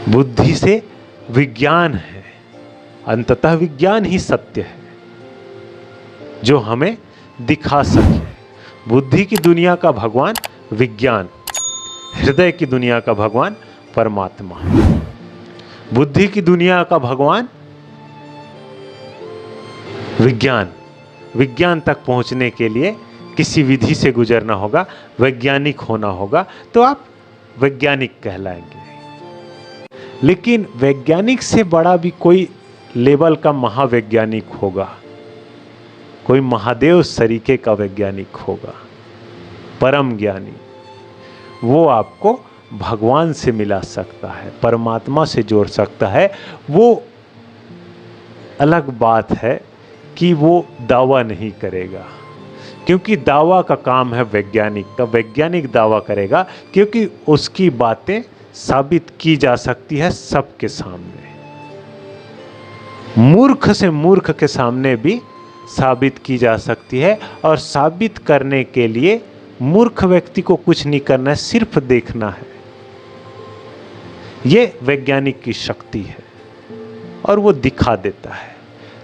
बुद्धि से विज्ञान है, अंततः विज्ञान ही सत्य है जो हमें दिखा सके। बुद्धि की दुनिया का भगवान विज्ञान, हृदय की दुनिया का भगवान परमात्मा। बुद्धि की दुनिया का भगवान विज्ञान, विज्ञान तक पहुंचने के लिए किसी विधि से गुजरना होगा, वैज्ञानिक होना होगा, तो आप वैज्ञानिक कहलाएंगे। लेकिन वैज्ञानिक से बड़ा भी कोई लेवल का महावैज्ञानिक होगा, कोई महादेव सरीके का वैज्ञानिक होगा, परम ज्ञानी। वो आपको भगवान से मिला सकता है, परमात्मा से जोड़ सकता है। वो अलग बात है कि वो दावा नहीं करेगा, क्योंकि दावा का काम है वैज्ञानिक का। वैज्ञानिक दावा करेगा क्योंकि उसकी बातें साबित की जा सकती है सबके सामने। मूर्ख से मूर्ख के सामने भी साबित की जा सकती है, और साबित करने के लिए मूर्ख व्यक्ति को कुछ नहीं करना है, सिर्फ देखना है। ये वैज्ञानिक की शक्ति है और वो दिखा देता है।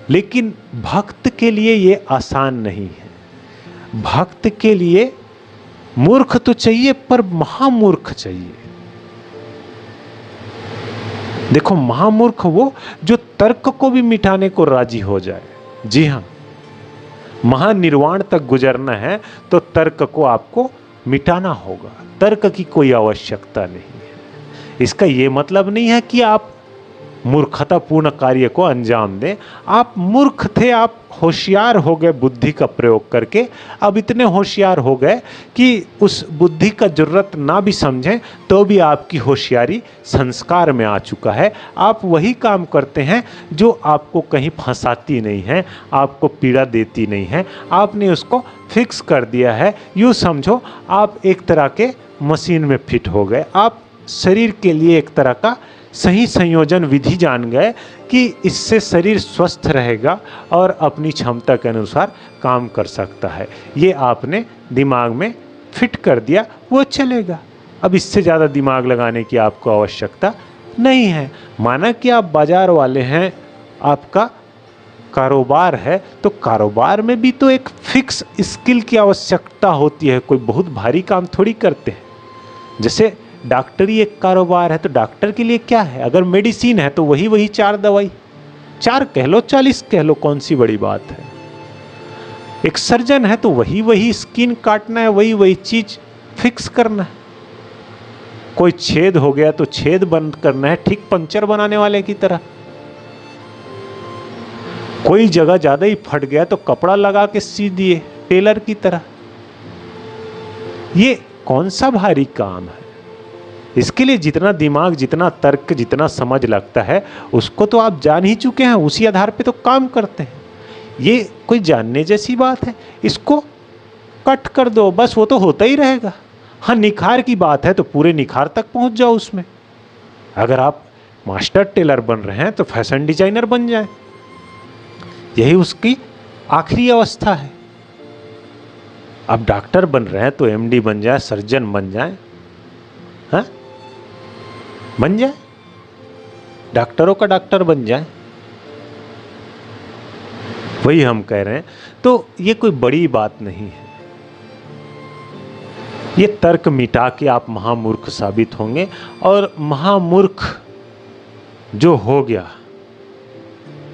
लेकिन भक्त के लिए ये आसान नहीं है। भक्त के लिए मूर्ख तो चाहिए, पर महामूर्ख चाहिए। देखो, महामूर्ख वो जो तर्क को भी मिटाने को राजी हो जाए। जी हाँ, महानिर्वाण तक गुजरना है तो तर्क को आपको मिटाना होगा। तर्क की कोई आवश्यकता नहीं है। इसका ये मतलब नहीं है कि आप मूर्खतापूर्ण कार्य को अंजाम दें। आप मूर्ख थे, आप होशियार हो गए बुद्धि का प्रयोग करके। अब इतने होशियार हो गए कि उस बुद्धि का जरूरत ना भी समझें तो भी आपकी होशियारी संस्कार में आ चुका है। आप वही काम करते हैं जो आपको कहीं फंसाती नहीं है, आपको पीड़ा देती नहीं है। आपने उसको फिक्स कर दिया है। यूँ समझो आप एक तरह के मशीन में फिट हो गए। आप शरीर के लिए एक तरह का सही संयोजन विधि जान गए कि इससे शरीर स्वस्थ रहेगा और अपनी क्षमता के अनुसार काम कर सकता है। ये आपने दिमाग में फिट कर दिया, वो चलेगा। अब इससे ज़्यादा दिमाग लगाने की आपको आवश्यकता नहीं है। माना कि आप बाजार वाले हैं, आपका कारोबार है, तो कारोबार में भी तो एक फिक्स स्किल की आवश्यकता होती है। कोई बहुत भारी काम थोड़ी करते हैं। जैसे डॉक्टरी एक कारोबार है, तो डॉक्टर के लिए क्या है? अगर मेडिसिन है तो वही 4 दवाई, 4 कह लो 40 कह लो, कौन सी बड़ी बात है। एक सर्जन है तो वही स्किन काटना है, वही चीज फिक्स करना है। कोई छेद हो गया तो छेद बंद करना है, ठीक पंचर बनाने वाले की तरह। कोई जगह ज्यादा ही फट गया तो कपड़ा लगा के सी दिए, टेलर की तरह। ये कौन सा भारी काम है? इसके लिए जितना दिमाग, जितना तर्क, जितना समझ लगता है, उसको तो आप जान ही चुके हैं। उसी आधार पे तो काम करते हैं। ये कोई जानने जैसी बात है? इसको कट कर दो, बस वो तो होता ही रहेगा। हाँ, निखार की बात है तो पूरे निखार तक पहुंच जाओ उसमें। अगर आप मास्टर टेलर बन रहे हैं तो फैशन डिजाइनर बन जाए, यही उसकी आखिरी अवस्था है। अब डॉक्टर बन रहे हैं तो एमडी बन जाए, सर्जन बन जाए, हाँ बन जाए, डॉक्टरों का डॉक्टर बन जाए। वही हम कह रहे हैं। तो ये कोई बड़ी बात नहीं है। ये तर्क मिटा के आप महामूर्ख साबित होंगे, और महामूर्ख जो हो गया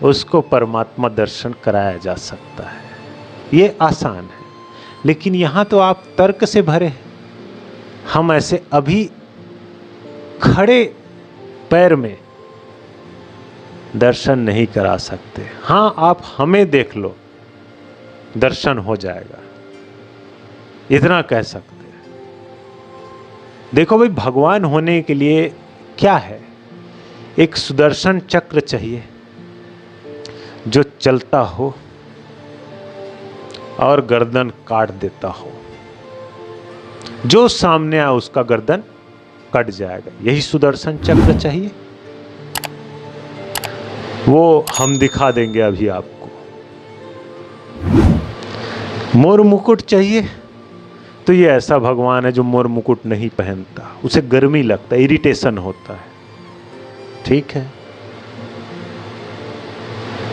उसको परमात्मा दर्शन कराया जा सकता है। ये आसान है। लेकिन यहाँ तो आप तर्क से भरे हैं। हम ऐसे अभी खड़े पैर में दर्शन नहीं करा सकते। हाँ, आप हमें देख लो, दर्शन हो जाएगा, इतना कह सकते हैं। देखो भाई, भगवान होने के लिए क्या है? एक सुदर्शन चक्र चाहिए जो चलता हो और गर्दन काट देता हो। जो सामने आए उसका गर्दन कट जाएगा। यही सुदर्शन चक्र चाहिए। वो हम दिखा देंगे अभी आपको। मोर मुकुट चाहिए तो ये ऐसा भगवान है जो मोर मुकुट नहीं पहनता, उसे गर्मी लगता है, इरिटेशन होता है। ठीक है।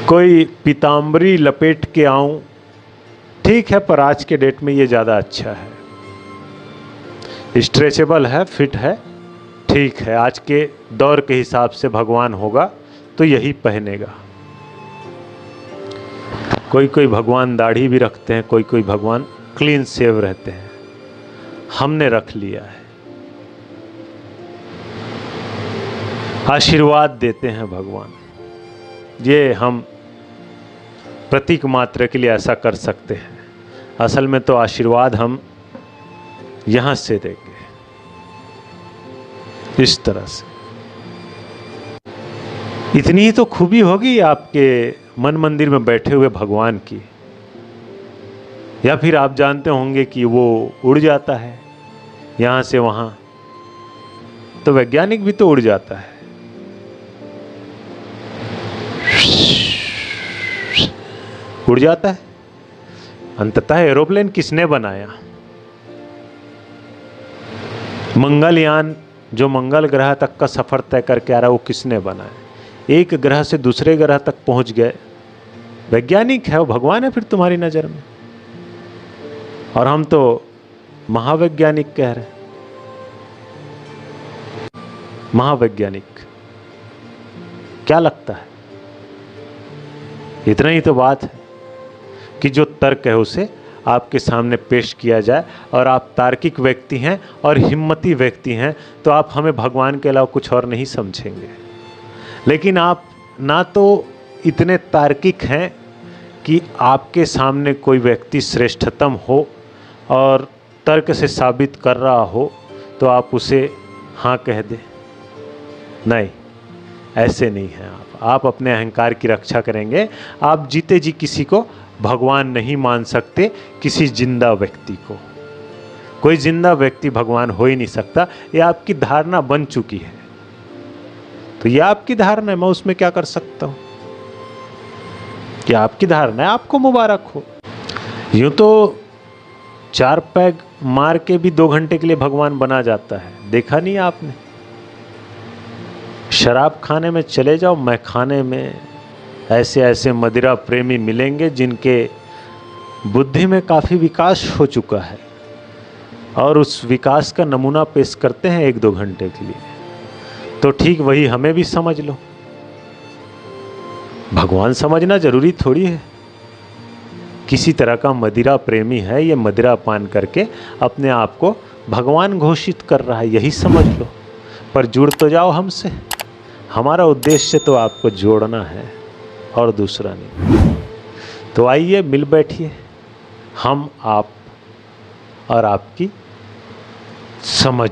कोई पीताम्बरी लपेट के आऊं, ठीक है, पर आज के डेट में ये ज़्यादा अच्छा है। स्ट्रेचेबल है, फिट है, ठीक है, आज के दौर के हिसाब से भगवान होगा तो यही पहनेगा। कोई कोई भगवान दाढ़ी भी रखते हैं, कोई कोई भगवान क्लीन शेव रहते हैं। हमने रख लिया है। आशीर्वाद देते हैं भगवान, ये हम प्रतीक मात्र के लिए ऐसा कर सकते हैं। असल में तो आशीर्वाद हम यहां से देंगे, इस तरह से। इतनी ही तो खूबी होगी आपके मन मंदिर में बैठे हुए भगवान की। या फिर आप जानते होंगे कि वो उड़ जाता है यहां से वहां, तो वैज्ञानिक भी तो उड़ जाता है। उड़ जाता है। अंततः एरोप्लेन किसने बनाया? मंगलयान जो मंगल ग्रह तक का सफर तय करके आ रहा है, वो किसने बनाया? एक ग्रह से दूसरे ग्रह तक पहुंच गए, वैज्ञानिक है, वो भगवान है फिर तुम्हारी नजर में। और हम तो महावैज्ञानिक कह रहे हैं। महावैज्ञानिक क्या लगता है? इतना ही तो बात है कि जो तर्क है उसे आपके सामने पेश किया जाए, और आप तार्किक व्यक्ति हैं और हिम्मती व्यक्ति हैं, तो आप हमें भगवान के अलावा कुछ और नहीं समझेंगे। लेकिन आप ना तो इतने तार्किक हैं कि आपके सामने कोई व्यक्ति श्रेष्ठतम हो और तर्क से साबित कर रहा हो तो आप उसे हाँ कह दें। नहीं, ऐसे नहीं हैं आप अपने अहंकार की रक्षा करेंगे। आप जीते जी किसी को भगवान नहीं मान सकते, किसी जिंदा व्यक्ति को। कोई जिंदा व्यक्ति भगवान हो ही नहीं सकता, ये आपकी धारणा बन चुकी है। तो ये आपकी धारणा है, मैं उसमें क्या कर सकता हूं? कि आपकी धारणा है, आपको मुबारक हो। यूं तो 4 पैग मार के भी 2 घंटे के लिए भगवान बना जाता है, देखा नहीं आपने? शराब खाने में चले जाओ, मैखाने में ऐसे ऐसे मदिरा प्रेमी मिलेंगे जिनके बुद्धि में काफ़ी विकास हो चुका है, और उस विकास का नमूना पेश करते हैं 1-2 घंटे के लिए। तो ठीक वही हमें भी समझ लो। भगवान समझना जरूरी थोड़ी है। किसी तरह का मदिरा प्रेमी है, ये मदिरा पान करके अपने आप को भगवान घोषित कर रहा है, यही समझ लो। पर जुड़ तो जाओ हमसे। हमारा उद्देश्य तो आपको जोड़ना है और दूसरा नहीं। तो आइए मिल बैठिए, हम, आप और आपकी समझ